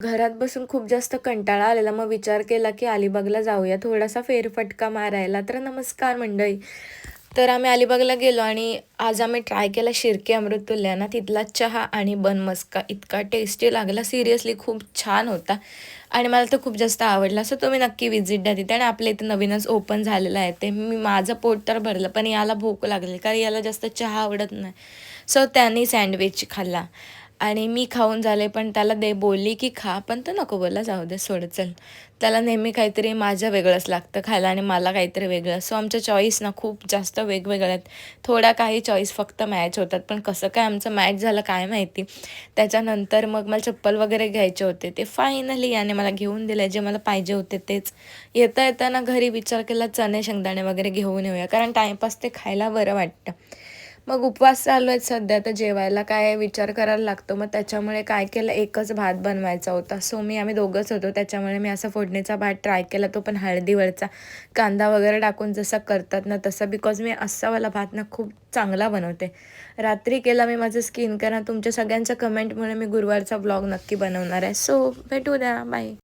घरात बसून खूप जास्त कंटाळा आलेला. मग विचार केला, की अलिबागला जाऊया थोडासा फेरफटका मारायला. तर नमस्कार मंडळी. तर आम्ही अलिबागला गेलो आणि आज आम्ही ट्राय केला शिर्के अमृततुल्य ना, तिथला चहा आणि बन मस्का इतका टेस्टी लागला. सिरियसली खूप छान होता आणि मला तर खूप जास्त आवडला. सो तुम्ही नक्की व्हिजिट द्या तिथे आणि आपल्या इथे नवीनच ओपन झालेलं आहे ते. माझं पोट तर भरलं, पण याला भूक लागली कारण याला जास्त चहा आवडत नाही. सो त्याने सँडविच खाल्ला. आणि मी खाऊन झाले, पण त्याला बोलली की खा, पण तो नको बोलला, जाऊ दे सोड चल. त्याला नेहमी काहीतरी माझं वेगळंच लागतं खायला आणि मला काहीतरी वेगळं. सो आमच्या चॉईस ना खूप जास्त वेगवेगळ्या आहेत. थोडा काही चॉईस फक्त मॅच होतात, पण कसं काय आमचं मॅच झालं काय माहिती. त्याच्यानंतर मग मला चप्पल वगैरे घ्यायचे होते, ते फायनली याने मला घेऊन दिले, जे मला पाहिजे होते तेच. येता येताना घरी विचार केला चणे शेंगदाणे वगैरे घेऊन येऊया, कारण टाईमपास ते खायला बरं वाटतं. मग उपवास चालू आहेत सध्या, तर जेवायला काय विचार करायला लागतो. मग त्याच्यामुळे काय केलं, एकच भात बनवायचा होता. सो आम्ही दोघंच होतो, त्याच्यामुळे मी असा फोडणीचा भात ट्राय केला, तो पण हळदीवरचा. कांदा वगैरे टाकून जसं करतात ना तसं, बिकॉज मी असावाला भात ना खूप चांगला बनवते. रात्री केला मी माझं स्किन केअर. तुमच्या सगळ्यांच्या कमेंटमुळे मी गुरुवारचा ब्लॉग नक्की बनवणार आहे. सो भेटू द्या, बाय.